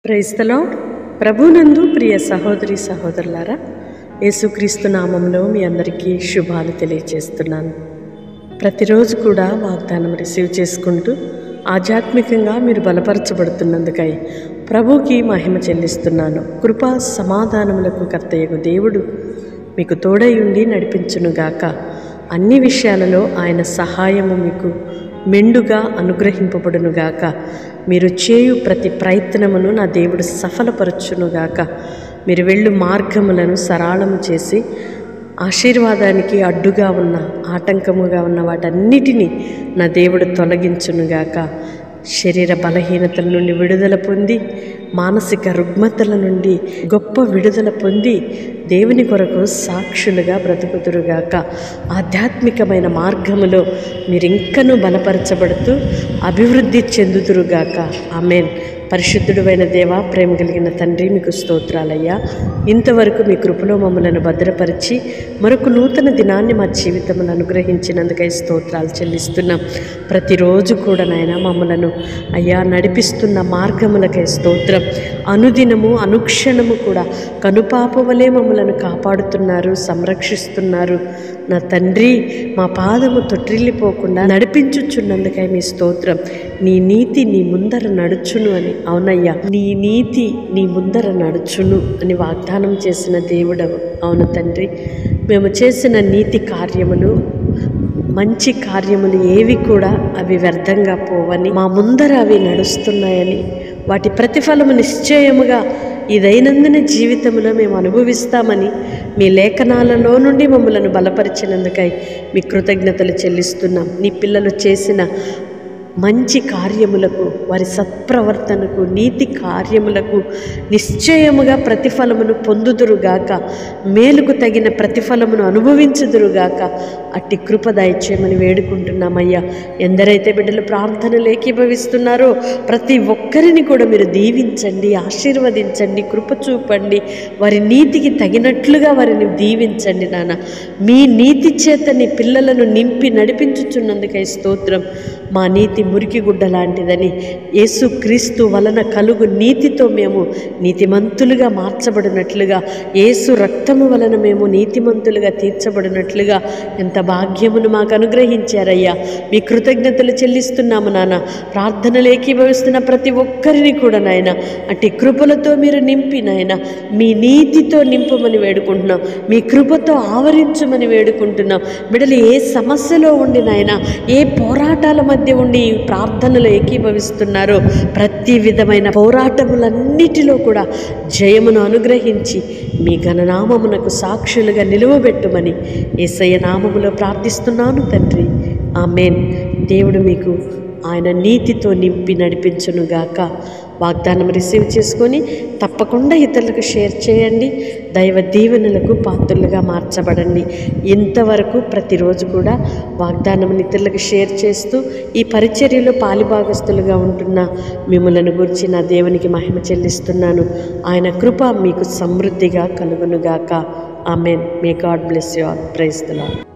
Praise the lord. ప్రభునందు ప్రియ సహోదరి సహోదరులారా, యేసుక్రీస్తు నామంలో మీ అందరికీ శుభాలు తెలియజేస్తున్నాను. ప్రతిరోజు కూడా వాగ్దానం రిసీవ్ చేసుకుంటూ ఆధ్యాత్మికంగా మీరు బలపరచబడుతున్నందుకై ప్రభుకి మహిమ చెల్లిస్తున్నాను. కృపా సమాధానములకు కర్తయ్యకు దేవుడు మీకు తోడై ఉండి నడిపించునుగాక. అన్ని విషయాలలో ఆయన సహాయము మీకు మెండుగా అనుగ్రహింపబడునుగాక. మీరు చేయు ప్రతి ప్రయత్నమును నా దేవుడు సఫలపరచునుగాక. మీరు వెళ్ళు మార్గములను సరళము చేసి ఆశీర్వాదానికి అడ్డుగా ఉన్న ఆటంకముగా ఉన్న వాటన్నిటినీ నా దేవుడు తొలగించునుగాక. శరీర బలహీనతల నుండి విడుదల పొంది, మానసిక రుగ్మతల నుండి గొప్ప విడుదల పొంది దేవుని కొరకు సాక్షులుగా బ్రతుకుదురుగాక. ఆధ్యాత్మికమైన మార్గములో మీరు ఇంకనూ బలపరచబడుతూ అభివృద్ధి చెందుదురుగాక. ఆమేన్. పరిశుద్ధుడైన దేవ, ప్రేమ కలిగిన తండ్రి, మీకు స్తోత్రాలయ్యా. ఇంతవరకు మీ కృపలో మమ్మలను భద్రపరిచి మరొక నూతన దినాన్ని మా జీవితములు అనుగ్రహించినందుకై స్తోత్రాలు చెల్లిస్తున్నాం. ప్రతిరోజు కూడా నాయన మమ్మలను అయ్యా నడిపిస్తున్న మార్గములకై స్తోత్రం. అనుదినము అనుక్షణము కూడా కనుపాప వలె మమ్మలను కాపాడుతున్నారు, సంరక్షిస్తున్నారు. నా తండ్రి, మా పాదము తొట్టిల్లిపోకుండా నడిపించుచున్నందుకై మీ స్తోత్రం. నీ నీతి నీ ముందర నడుచును అని. అవునయ్యా, నీ నీతి నీ ముందర నడుచును అని వాగ్దానం చేసిన దేవుడవు. అవును తండ్రి, మేము చేసిన నీతి కార్యములు, మంచి కార్యములు ఏవి కూడా అవి వ్యర్థంగా పోవని, మా ముందర అవి నడుస్తున్నాయని, వాటి ప్రతిఫలము నిశ్చయముగా ఈ దైనందిన జీవితంలో మేము అనుభవిస్తామని మీ లేఖనాలలో నుండి మమ్మలను బలపరిచినందుకై మీ కృతజ్ఞతలు చెల్లిస్తున్నాం. నీ పిల్లలు చేసిన మంచి కార్యములకు, వారి సత్ప్రవర్తనకు, నీతి కార్యములకు నిశ్చయముగా ప్రతిఫలమును పొందుదురుగాక. మేలుకు తగిన ప్రతిఫలమును అనుభవించుదురుగాక. అట్టి కృప దయచేయమని వేడుకుంటున్నామయ్యా. ఎందరైతే బిడ్డలు ప్రార్థనలు ఏకీభవిస్తున్నారో ప్రతి ఒక్కరిని కూడా మీరు దీవించండి, ఆశీర్వదించండి, కృప చూపండి. వారి నీతికి తగినట్లుగా వారిని దీవించండి నాన్న. మీ నీతి చేత నీ పిల్లలను నింపి నడిపించుచున్నందుకై స్తోత్రం. మా నీతి మురికి గుడ్డ లాంటిదని, యేసుక్రీస్తు వలన కలుగు నీతితో మేము నీతిమంతులుగా మార్చబడినట్లుగా, యేసు రక్తము వలన మేము నీతిమంతులుగా తీర్చబడినట్లుగా ఎంత భాగ్యమును మాకు అనుగ్రహించారయ్యా. మీ కృతజ్ఞతలు చెల్లిస్తున్నాము నాన్న. ప్రార్థనలు ఏకీభవిస్తున్న ప్రతి ఒక్కరిని కూడా నాయన అట్టి కృపలతో మీరు నింపి నాయన మీ నీతితో నింపమని వేడుకుంటున్నాం. మీ కృపతో ఆవరించమని వేడుకుంటున్నాం. బిడ్డలు ఏ సమస్యలో ఉండి నాయన, ఏ పోరాటాల మధ్య ఉండి ఈ ప్రార్థనలు ఏకీభవిస్తున్నారో ప్రతి విధమైన పోరాటములన్నిటిలో కూడా జయమును అనుగ్రహించి మీ ఘననామమునకు సాక్షులుగా నిలువబెట్టుమని యేసయ్య నామములో ప్రార్థిస్తున్నాను తండ్రి. ఆమేన్. దేవుడు మీకు ఆయన నీతితో నింపి నడిపించునుగాక. వాగ్దానం రిసీవ్ చేసుకొని తప్పకుండా ఇతరులకు షేర్ చేయండి. దైవ దీవెనలకు పాత్రలుగా మార్చబడండి. ఇంతవరకు ప్రతిరోజు కూడా వాగ్దానం ఇతరులకు షేర్ చేస్తూ ఈ పరిచర్యలో పాలిభాగస్తులుగా ఉంటున్న మిమ్మలను గురించి నా దేవునికి మహిమ చెల్లిస్తున్నాను. ఆయన కృప మీకు సమృద్ధిగా కలుగునుగాక. Amen. May God bless you all. Praise the lord.